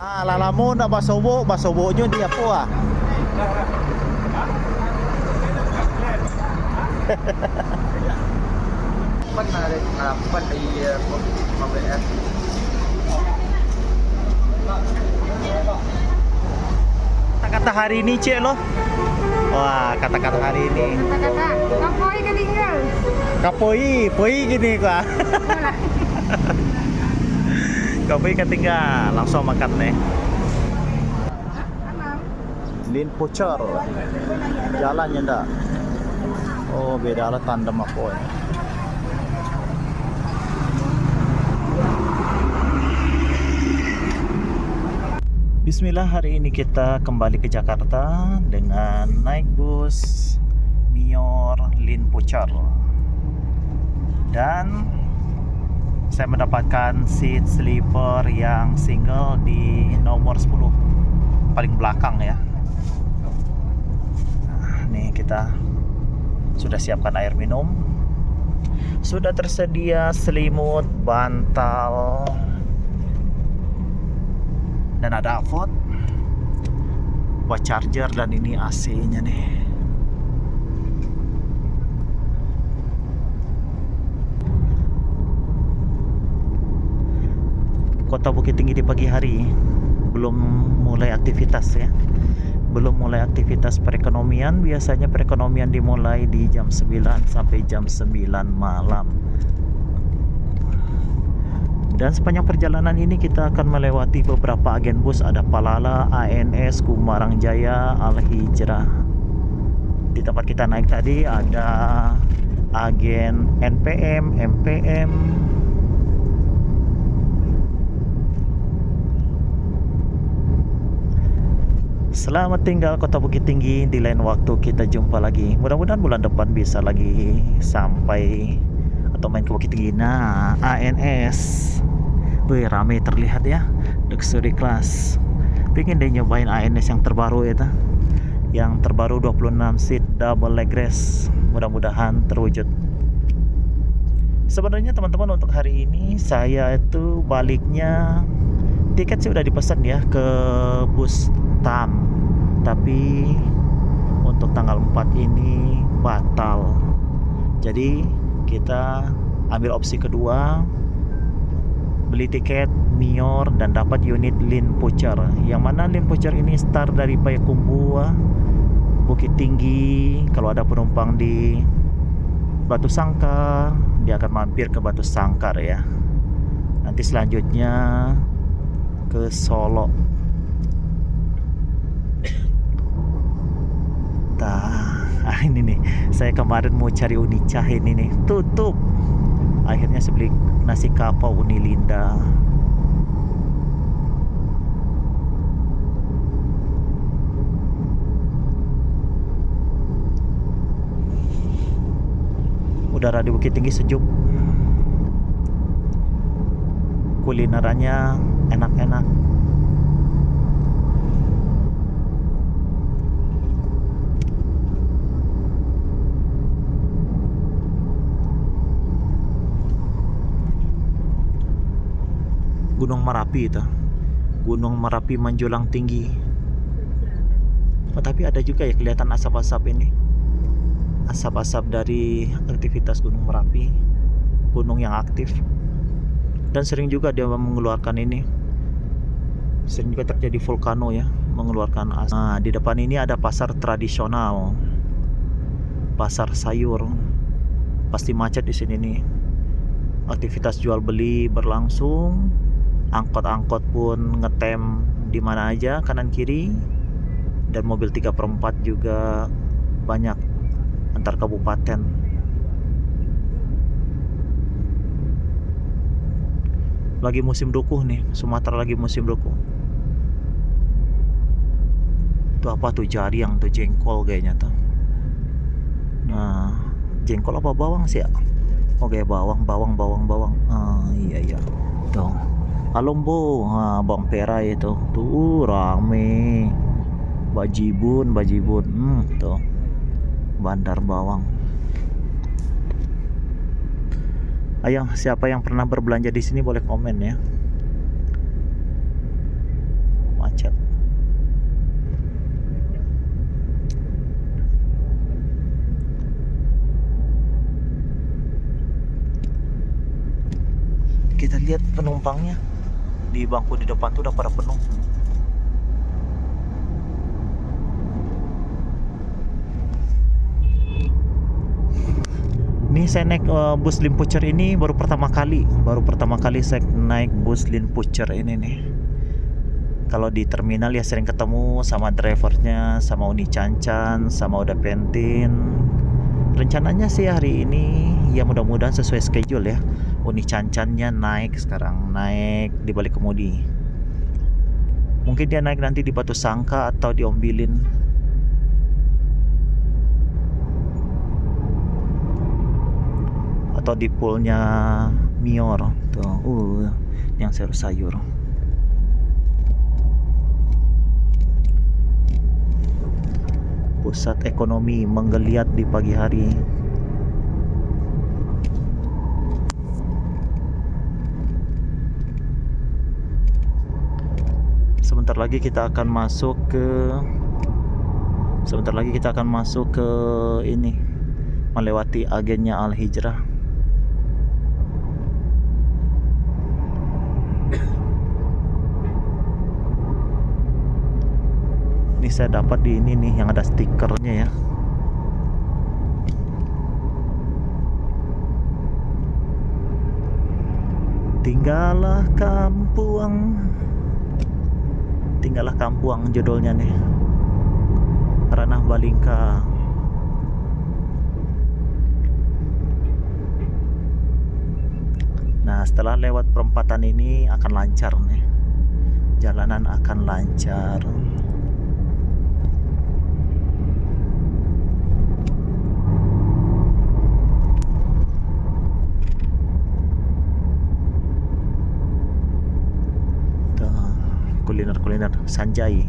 Ah, lalamu na basubo, basubo nyo di ako ah. Pan na rin, pan ay mamaya. Kata-kata hari ini cek lo. Wah, kata-kata hari ini. Kata-kata, kapoi ketinggal. Kapoi, poi gini gua. Kapoi ketinggal, langsung makan nih. Lin Pucar. Jalannya ndak. Oh, beda lah tandem apa ini. Bismillah, hari ini kita kembali ke Jakarta dengan naik bus Mior Lin Pucar. Dan saya mendapatkan seat sleeper yang single di nomor 10 paling belakang ya. Nah, nih kita sudah siapkan air minum. Sudah tersedia selimut, bantal, dan ada avot buat charger, dan ini AC-nya nih. Kota Bukit Tinggi di pagi hari belum mulai aktivitas ya. Belum mulai aktivitas perekonomian. Biasanya perekonomian dimulai di jam 9 sampai jam 9 malam. Dan sepanjang perjalanan ini kita akan melewati beberapa agen bus. Ada Palala, ANS, Kumarang Jaya, Al Hijrah. Di tempat kita naik tadi ada agen NPM, MPM. Selamat tinggal Kota Bukit Tinggi. Di lain waktu kita jumpa lagi. Mudah-mudahan bulan depan bisa lagi sampai atau main ke Bukit Tinggi. Nah, ANS. Wih, rame terlihat ya. Luxury class. Pengen deh nyobain ANS yang terbaru itu. Yang terbaru 26 seat double leg rest. Mudah-mudahan terwujud. Sebenarnya teman-teman, untuk hari ini saya itu baliknya tiket sih udah dipesan ya ke bus TAM, tapi untuk tanggal 4 ini batal. Jadi kita ambil opsi kedua, beli tiket Mior dan dapat unit Lin Pucar. Yang mana Lin Pucar ini start dari Payakumbuh, Bukit Tinggi. Kalau ada penumpang di Batu Sangkar, dia akan mampir ke Batu Sangkar ya. Nanti selanjutnya ke Solo. Ini nih, saya kemarin mau cari Unicah, ini nih tutup. Akhirnya saya beli nasi kapau Unilinda. Udara di Bukit Tinggi sejuk. Kulinerannya enak-enak. Gunung Merapi itu, Gunung Merapi menjulang tinggi. Oh, tapi ada juga ya kelihatan asap-asap ini, asap-asap dari aktivitas Gunung Merapi, gunung yang aktif. Dan sering juga dia mengeluarkan ini, sering juga terjadi vulkano ya, mengeluarkan asap. Nah, di depan ini ada pasar tradisional, pasar sayur. Pasti macet di sini nih. Aktivitas jual beli berlangsung. Angkot-angkot pun ngetem di mana aja, kanan kiri. Dan mobil 3/4 juga banyak antar kabupaten. Lagi musim dukuh nih, Sumatera lagi musim dukuh. Tuh apa tuh, jariang tuh, jengkol kayaknya tuh. Nah, jengkol apa bawang sih ya? Oke, bawang. Iya. Tuh. Alombo, bawang pera itu. Tuh rame. Bajibun. Tuh. Bandar bawang. Ayo, siapa yang pernah berbelanja di sini boleh komen ya. Kita lihat penumpangnya di bangku di depan tuh udah pada penuh. Ini saya naik bus Limputcher ini baru pertama kali saya naik bus Limputcher ini nih. Kalau di terminal ya sering ketemu sama drivernya, sama Uni Cancan, sama Oda Pentin. Rencananya sih hari ini ya mudah-mudahan sesuai schedule ya. Uni Cancannya sekarang naik di balik kemudi. Mungkin dia naik nanti di Batu Sangka atau di Ombilin. Atau di poolnya Mior tuh, yang sayur-sayur. Pusat ekonomi menggeliat di pagi hari. Sebentar lagi kita akan masuk ke ini, melewati agennya Al Hijrah. Ini saya dapat di ini nih yang ada stikernya ya. Tinggallah Kampuang judulnya nih. Ranah Balingka. Nah, setelah lewat perempatan ini akan lancar nih. Jalanan akan lancar. Kuliner Sanjay.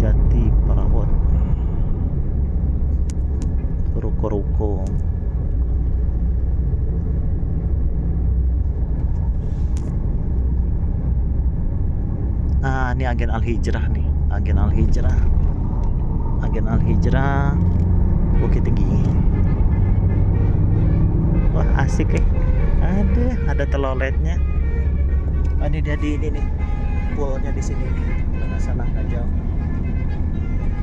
Jati Parawot, ruko-ruko. Ini agen Al Hijrah nih. Agen Al Hijrah Bukit Tinggi. Wah, asik ada teloletnya. Ini dia di ini nih. Poolnya di sini nih. Nggak salah, nggak jauh.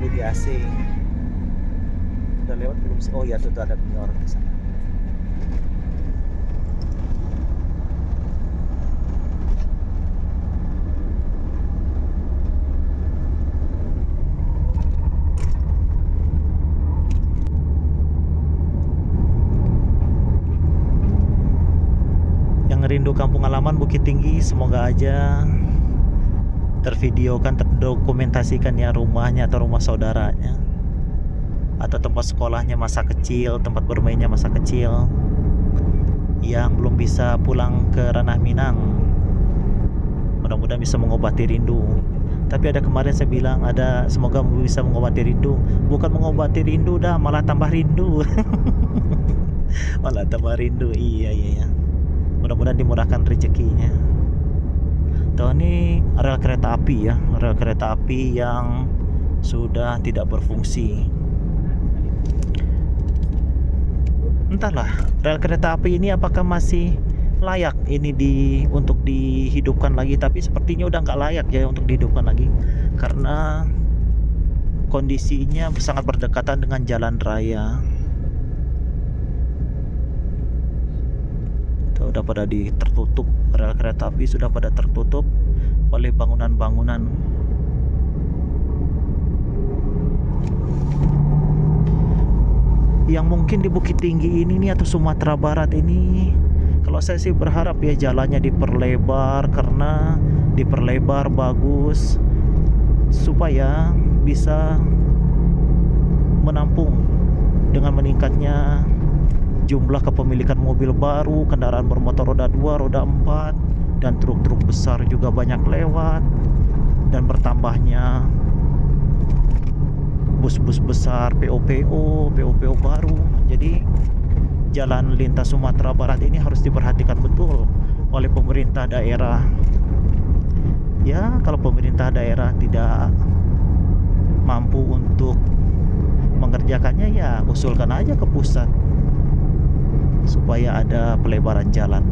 Budi AC. Udah lewat belum sih? Oh ya, tuh ada orang di sana. Rindu kampung halaman Bukit Tinggi, semoga aja tervideokan, terdokumentasikan ya rumahnya atau rumah saudaranya atau tempat sekolahnya masa kecil, tempat bermainnya masa kecil yang belum bisa pulang ke Ranah Minang. Mudah-mudahan bisa mengobati rindu. Tapi ada kemarin saya bilang semoga bisa mengobati rindu, bukan mengobati rindu malah tambah rindu. Malah tambah rindu. Iya. Mudah-mudahan dimurahkan rezekinya. Tuh, ini rel kereta api yang sudah tidak berfungsi. Entahlah, rel kereta api ini apakah masih layak ini untuk dihidupkan lagi, tapi sepertinya udah nggak layak ya untuk dihidupkan lagi karena kondisinya sangat berdekatan dengan jalan raya. Udah pada tertutup, rel kereta api sudah pada tertutup oleh bangunan-bangunan. Yang mungkin di Bukit Tinggi ini nih atau Sumatera Barat ini, kalau saya sih berharap ya jalannya diperlebar, karena diperlebar bagus supaya bisa menampung dengan meningkatnya jumlah kepemilikan mobil baru, kendaraan bermotor roda 2, roda 4, dan truk-truk besar juga banyak lewat, dan bertambahnya bus-bus besar, PO baru. Jadi jalan lintas Sumatera Barat ini harus diperhatikan betul oleh pemerintah daerah Ya kalau pemerintah daerah tidak mampu untuk mengerjakannya, ya usulkan aja ke pusat supaya ada pelebaran jalan.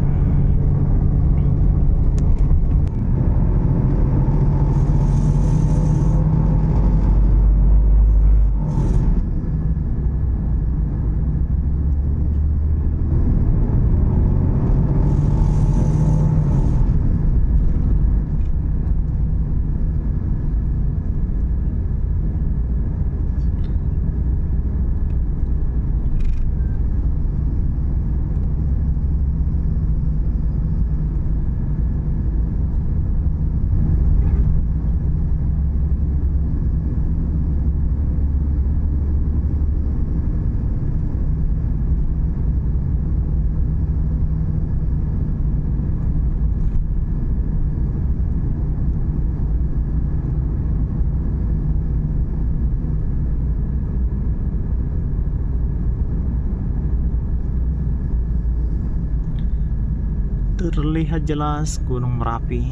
Terlihat jelas Gunung Merapi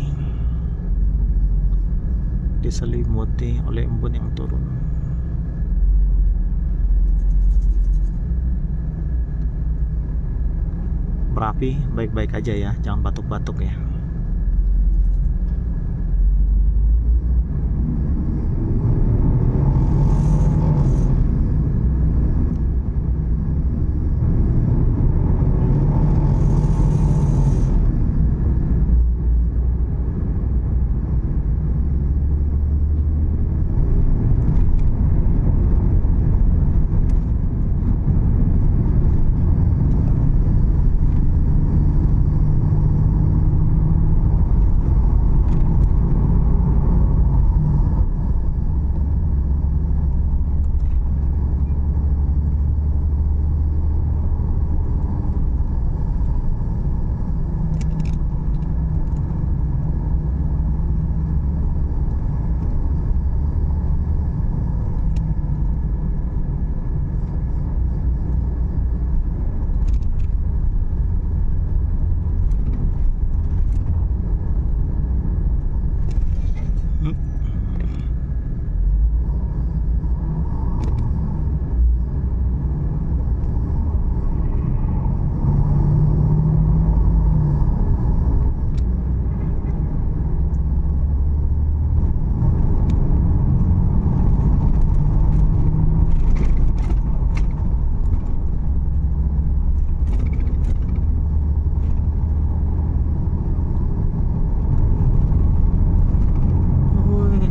diselimuti oleh embun yang turun. Merapi baik-baik aja ya, jangan batuk-batuk ya.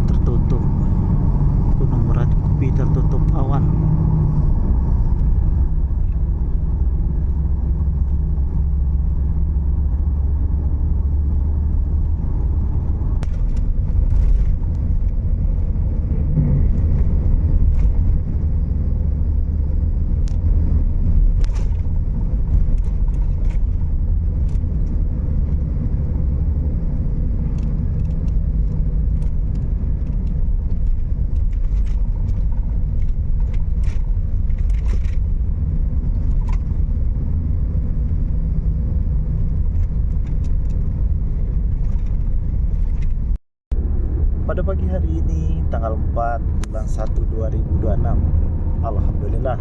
Tertutup, Gunung Merapi tertutup awan. Pada pagi hari ini tanggal 4 bulan 1 2026, alhamdulillah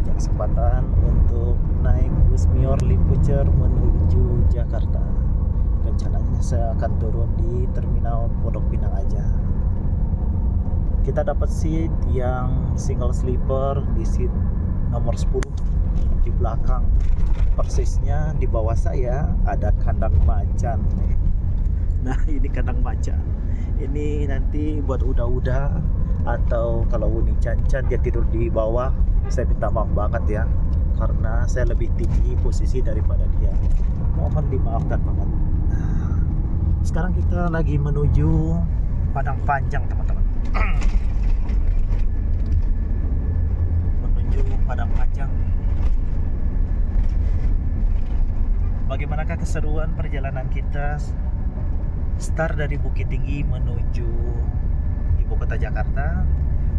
kesempatan untuk naik bus Mior Lipucer menuju Jakarta. Rencananya saya akan turun di terminal Pondok Pinang aja. Kita dapat seat yang single sleeper di seat nomor 10 di belakang. Persisnya di bawah saya ada kandang macan nih. Nah, ini kandang macan. Ini nanti buat uda-uda atau kalau Uni Cancan dia tidur di bawah, saya minta maaf banget ya, karena saya lebih tinggi posisi daripada dia. Mohon dimaafkan banget. Nah, sekarang kita lagi menuju Padang Panjang, teman-teman. Menuju Padang Panjang. Bagaimanakah keseruan perjalanan kita? Start dari Bukit Tinggi menuju ibu kota Jakarta,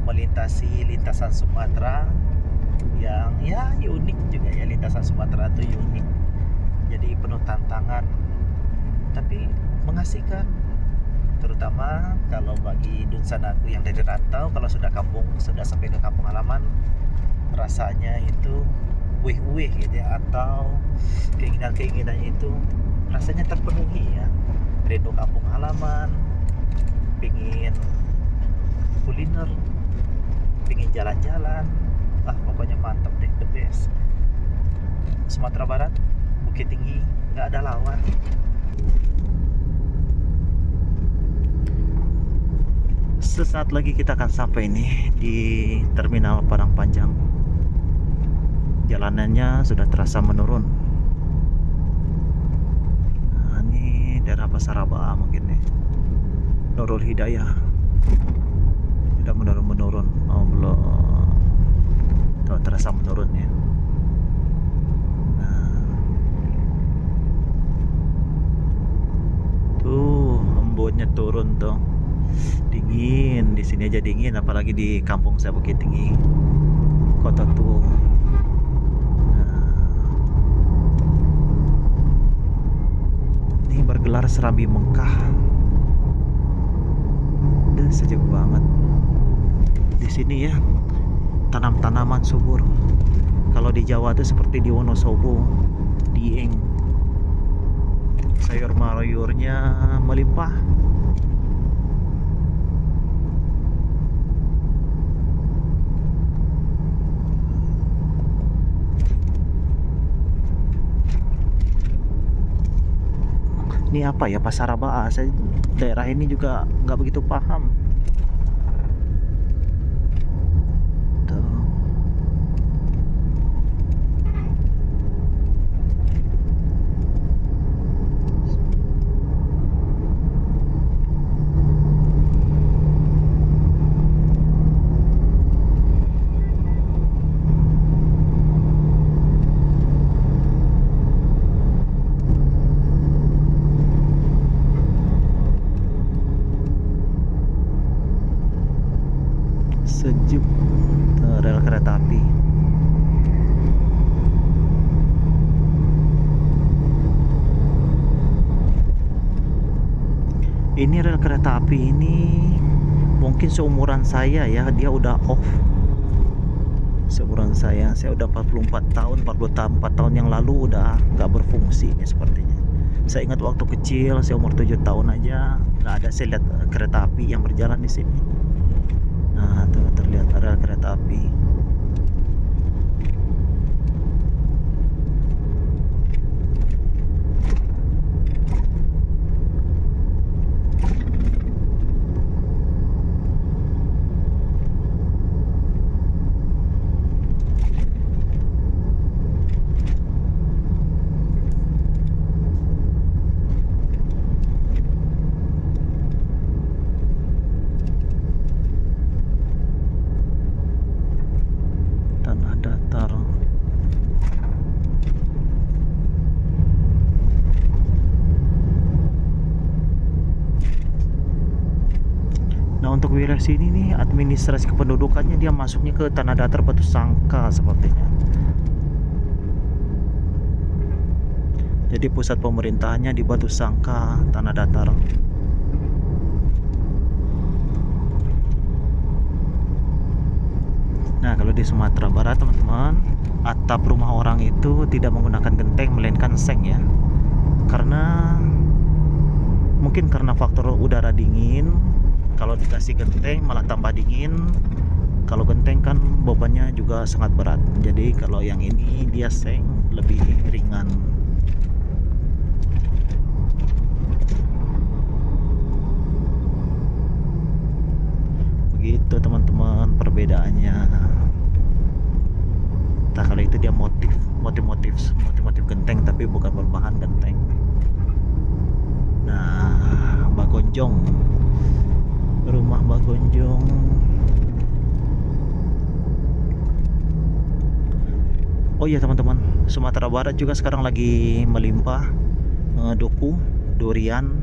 melintasi lintasan Sumatera yang ya unik juga ya. Lintasan Sumatera itu unik, jadi penuh tantangan tapi mengasihkan. Terutama kalau bagi dunsanaku yang dari rantau, kalau sudah sampai ke kampung halaman, rasanya itu wih-wih gitu ya, atau keinginan-keinginannya itu rasanya terpenuhi ya. Rindu kampung halaman, pingin kuliner, pingin jalan-jalan, pokoknya mantap deh, the best. Sumatera Barat, Bukit Tinggi, nggak ada lawan. Sesaat lagi kita akan sampai nih di Terminal Padang Panjang. Jalanannya sudah terasa menurun. Nah, ini daerah Pasar Aba mungkin nih. Nurul Hidayah. Sudah menurun. Oh, belum. Tuh, terasa menurun ya. Nah. Tuh, embunnya turun tuh. Dingin, di sini aja dingin, apalagi di kampung saya Bukit Tinggi, Kota Tua. Ini bergelar Serambi Mengkah. Udah sejuk banget. Di sini ya, tanam-tanaman subur. Kalau di Jawa itu seperti di Wonosobo, Dieng, sayur mayurnya melimpah. Ini apa ya, Pasar Aba? Saya daerah ini juga nggak begitu paham. Tuh. Sejuk. Tuh, rel kereta api. Ini rel kereta api ini mungkin seumuran saya ya, dia udah off. Seumuran saya udah 44 tahun, 44 tahun yang lalu udah nggak berfungsi ini sepertinya. Saya ingat waktu kecil, saya umur 7 tahun aja, nggak ada saya lihat kereta api yang berjalan di sini. Nah, tuh terlihat rel kereta api. Tanah datar. Nah, untuk wilayah sini nih, administrasi kependudukannya dia masuknya ke Tanah Datar Batu Sangka sepertinya. Jadi pusat pemerintahannya di Batu Sangka, Tanah Datar. Nah, kalau di Sumatera Barat teman-teman, atap rumah orang itu tidak menggunakan genteng melainkan seng ya. Karena mungkin karena faktor udara dingin, kalau dikasih genteng malah tambah dingin. Kalau genteng kan bebannya juga sangat berat. Jadi kalau yang ini dia seng lebih ringan. Begitu teman-teman perbedaannya. Nah, kalau itu dia motif genteng tapi bukan berbahan genteng. Nah, Bagonjong, rumah Bagonjong. Oh iya teman-teman, Sumatera Barat juga sekarang lagi melimpah duku, durian.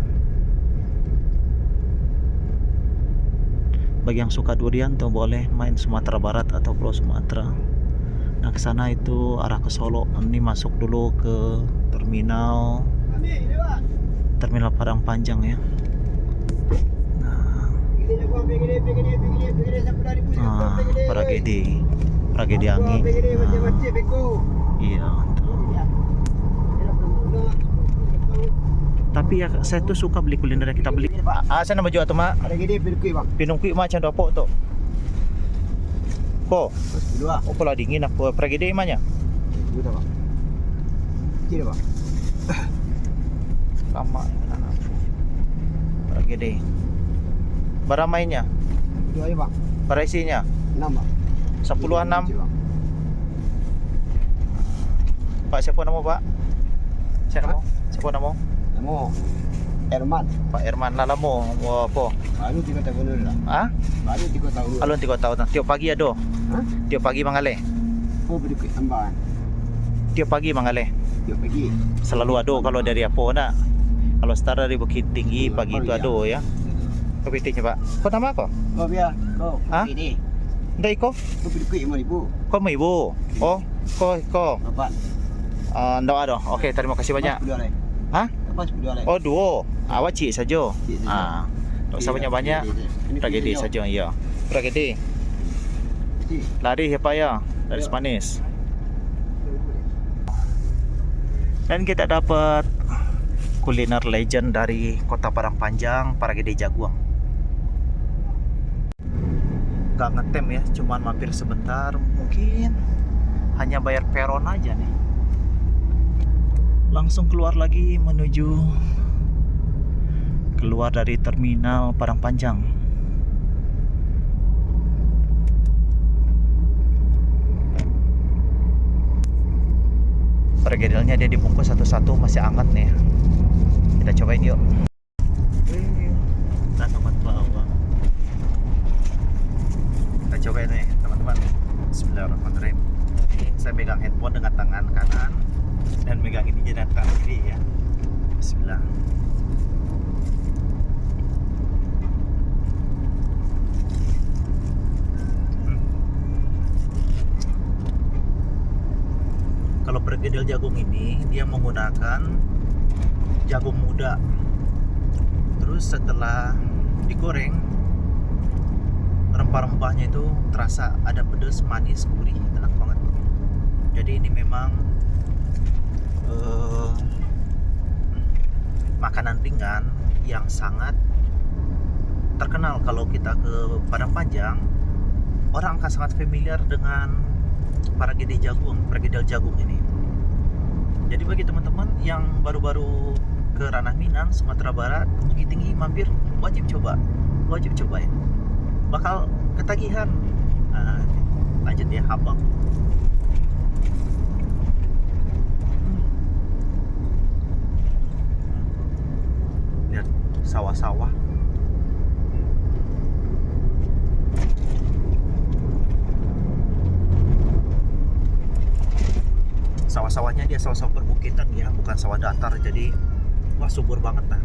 Bagi yang suka durian tuh boleh main Sumatera Barat atau Pulau Sumatera. Nah, ke sana itu arah ke Solo. Ini masuk dulu ke terminal Padang Panjang ya. Ah, tragedi angin. Iya. Tapi ya saya tuh suka beli kuliner yang kita beli. Saya nama jual tuh mak. Pinungkui macam dapok tuh. Kok? Oh kalau dingin aku tragedi mana? Lama. Tragedi. Baramainya? Para isinya? 10-an 6. Pak siapa nama Pak? Siapa nama? Siapa nama? Herman. Pak Herman Lalamo. Apa? Baru 3 tahun dulu lah. Ah? Baru 3 tahun dulu. Alun 3 tahun. Tiap pagi ada. Hah? Tiap pagi mangale. Oh, berdikit tambahan. Tiap pagi mangale. Yuk pergi. Selalu ada kalau dari apa nak? Kalau start dari Bukit Tinggi pagi itu ada ya. Kepitingnya Pak. Kau nama kau? Kau biar. Kau. Hah? Ini. Ndai kau? Kau berdikit 5,000. Kau mau ibu? Oh, kau. Berapa? Ndak ada. Okey, terima kasih banyak. $10. Hah? Apa $10? Oh, dua. Awak cik saja. Cik saja. Tak usah banyak-banyak. Tragedi saja, ya. Tragedi. Lari siapa ya? Dari Manis. Dan kita dapat kuliner legend dari Kota Padang Panjang, Paragede Jaguang. Gak ngetem ya, cuman mampir sebentar, mungkin hanya bayar peron aja nih. Langsung keluar lagi menuju keluar dari terminal Padang Panjang. Pergedelnya dia dibungkus satu-satu, masih hangat nih. Kita cobain yuk. Tanaman bawang. Kita cobain nih teman-teman. Bismillahirrahmanirrahim. Ini saya pegang handphone dengan tangan kanan dan megang ini dengan tangan kiri ya. Bismillah. Kalau pergedel jagung ini dia menggunakan jagung muda. Terus setelah digoreng, rempah-rempahnya itu terasa ada pedas, manis, gurih, enak banget. Jadi ini memang makanan ringan yang sangat terkenal. Kalau kita ke Padang Panjang, orang akan sangat familiar dengan Paragede Jagung, pergedel jagung ini. Jadi bagi teman-teman yang baru-baru ke ranah Minang, Sumatera Barat, Bukit Tinggi, mampir, wajib coba ya. Bakal ketagihan. Nah, lanjut ya, habang. Lihat sawah-sawah. Sawah-sawahnya dia sawah-sawah perbukitan ya, bukan sawah datar, jadi wah subur banget lah.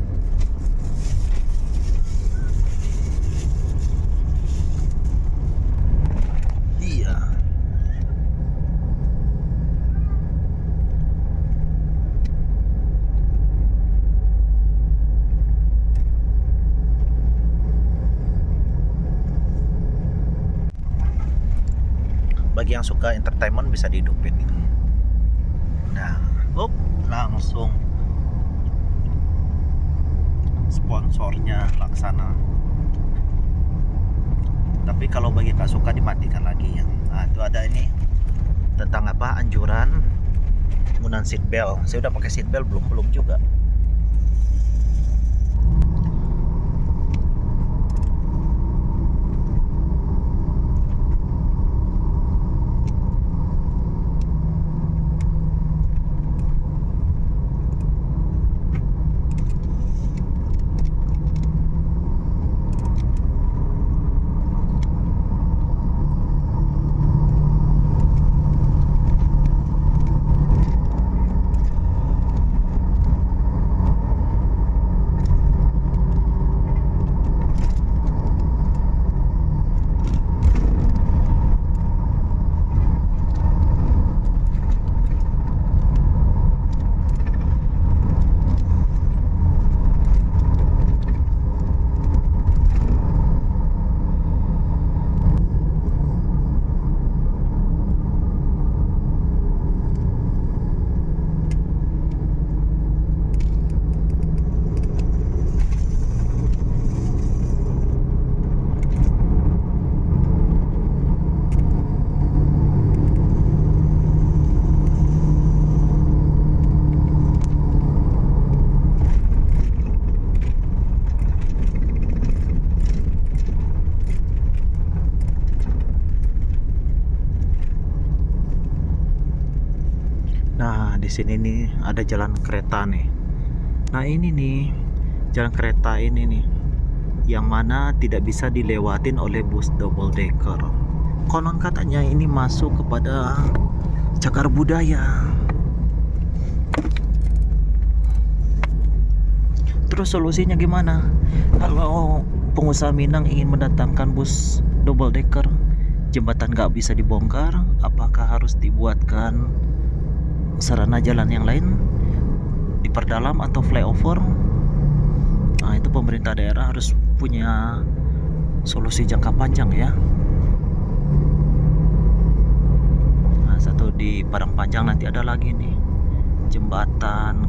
Iya. Bagi yang suka entertainment bisa dihidupin. Nah, langsung sponsornya laksana. Tapi kalau bagi tak suka dimatikan lagi ya. Nah, itu ada ini tentang apa? Anjuran penggunaan seat belt. Saya udah pakai seat belt belum juga. sini nih ada jalan kereta nih. Nah ini nih jalan kereta ini nih yang mana tidak bisa dilewatin oleh bus double decker. Konon katanya ini masuk kepada cagar budaya. Terus solusinya gimana? Kalau pengusaha Minang ingin mendatangkan bus double decker, jembatan nggak bisa dibongkar, apakah harus dibuatkan sarana jalan yang lain, diperdalam atau flyover? Nah itu pemerintah daerah harus punya solusi jangka panjang ya. Nah satu di Padang Panjang nanti ada lagi nih jembatan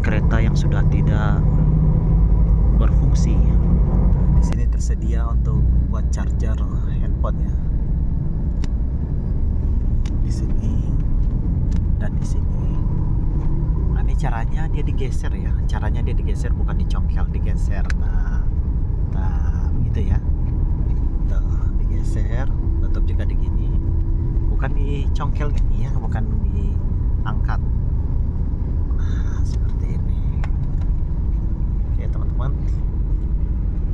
kereta yang sudah tidak berfungsi. Di sini tersedia untuk buat charger handphone ya. Di sini dan di sini. Nah, ini caranya dia digeser ya. Caranya dia digeser, bukan dicongkel, digeser. Nah gitu ya. Tuh, digeser, tetap juga begini. Bukan dicongkel gini ya, bukan diangkat. Nah, seperti ini. Oke, teman-teman.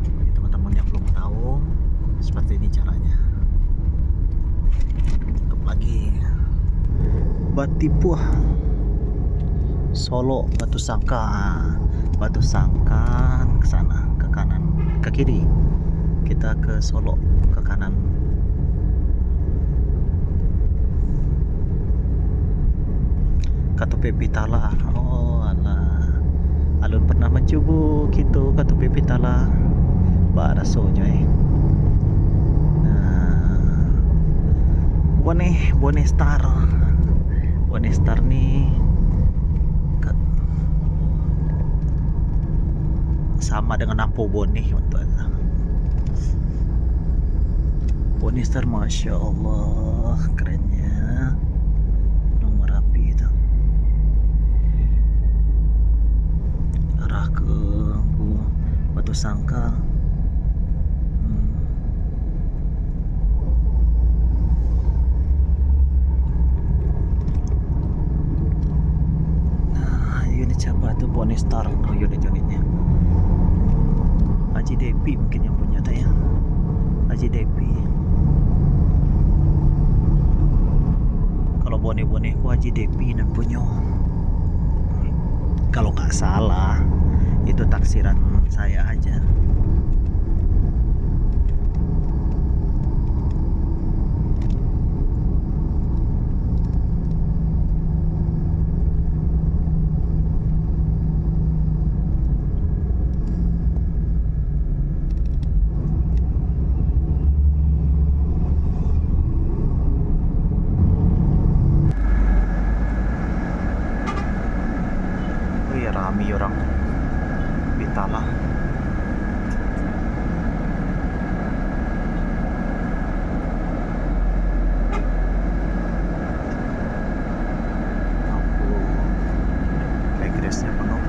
Bagi teman-teman yang belum tahu, seperti ini caranya. Tutup lagi. Batipuh Solo, Batu Sangka ke sana, ke kanan, ke kiri. Kita ke Solo, ke kanan. Katupe Pitala. Oh alah, alun pernah mencoba gitu Katupe Pitala barasonya Nah Bone Star nih sama dengan Nampo Bone untuk Bone Star, masya Allah kerennya. Gunung Merapi itu arah ke Batu Sangka. Nah unit siapa tuh? Bone Star. No, unitnya Haji Depi mungkin yang punya tuh ya. Haji Depi. Kalau bone-bone ku Haji Depi dan punya. Kalau nggak salah itu taksiran saya aja. Rame orang Pitala. Aku regresnya penuh.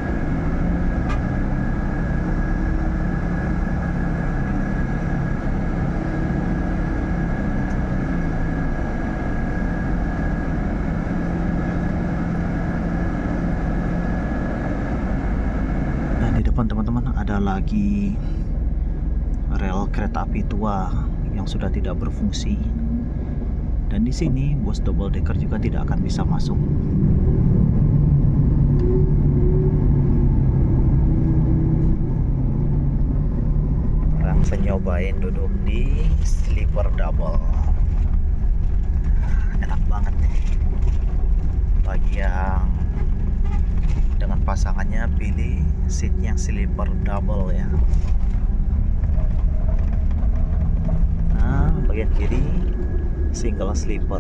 Teman-teman, ada lagi rel kereta api tua yang sudah tidak berfungsi, dan di sini bus double decker juga tidak akan bisa masuk. Orang nyobain duduk di sleeper double, enak banget nih. Bagi yang dengan pasangannya, pilih seat yang sleeper double ya. Nah bagian kiri single sleeper.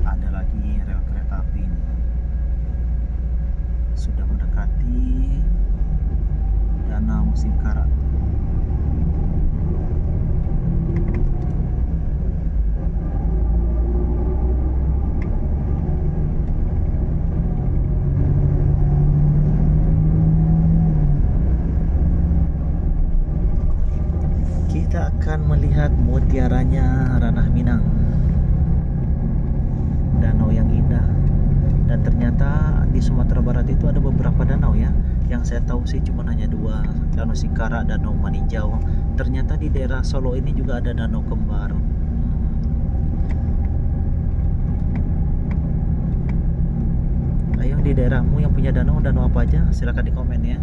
Ada lagi rel kereta api ini. Sudah mendekati Danau Singkarak. Kita akan melihat mutiaranya Ranah Minang. ternyata di Sumatera Barat itu ada beberapa danau ya. Yang saya tahu sih cuma hanya dua, Danau Singkara, Danau Maninjau. Ternyata di daerah Solo ini juga ada danau kembar. Ayo, di daerahmu yang punya danau apa aja? Silahkan di komen ya.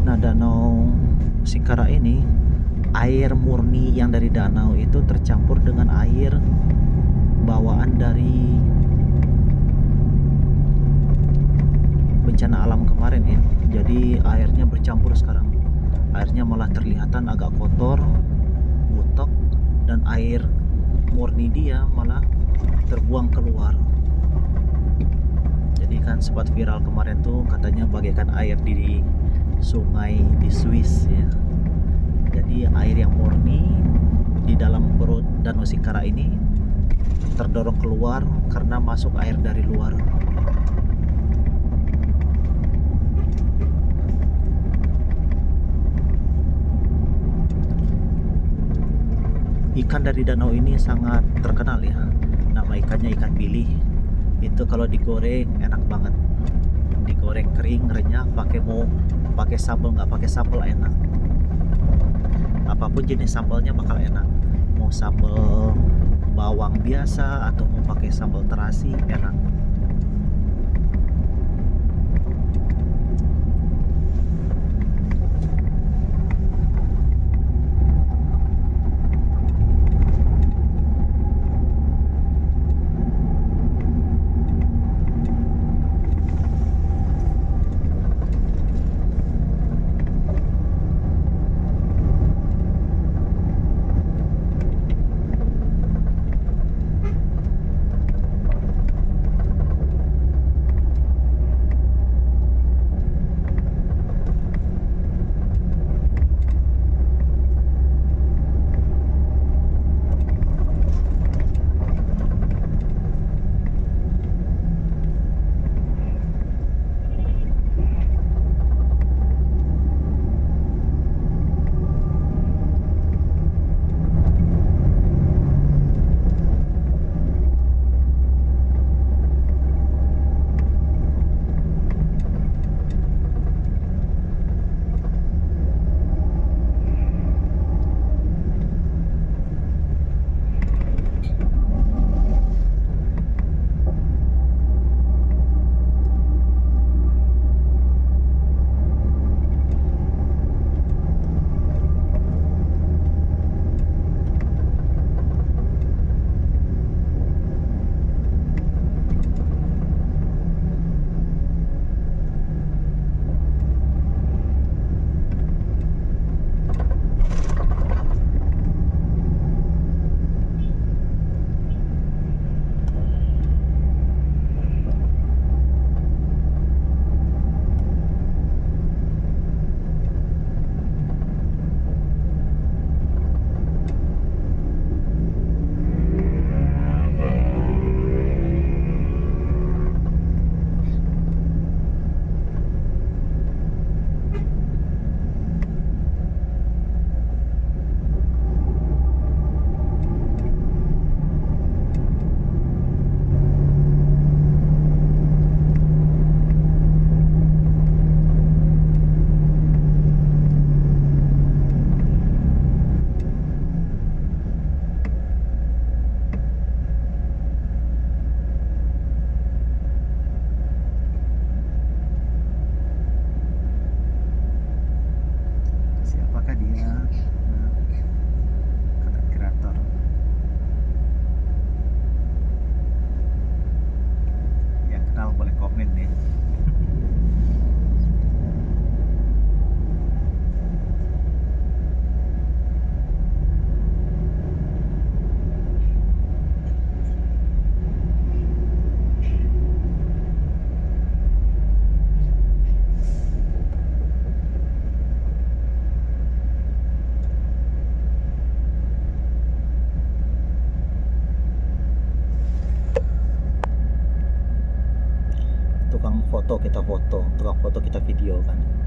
Nah, Danau Singkara ini air murni yang dari danau itu tercampur dengan air bawaan dari bencana alam kemarin ya. Jadi airnya bercampur sekarang. Airnya malah terlihatan agak kotor, butek, dan air murni dia malah terbuang keluar. Jadi kan sempat viral kemarin tuh katanya bagaikan air di sungai di Swiss ya. Jadi air yang murni di dalam perut Danau Singkara ini terdorong keluar karena masuk air dari luar. Ikan dari danau ini sangat terkenal ya. Nama ikannya ikan bili. Itu kalau digoreng enak banget. Digoreng kering renyah, pakai sambal nggak pakai sambal enak. Apapun jenis sambalnya bakal enak. Mau sambal bawang biasa atau mau pakai sambal terasi enak. tukang foto kita video kan.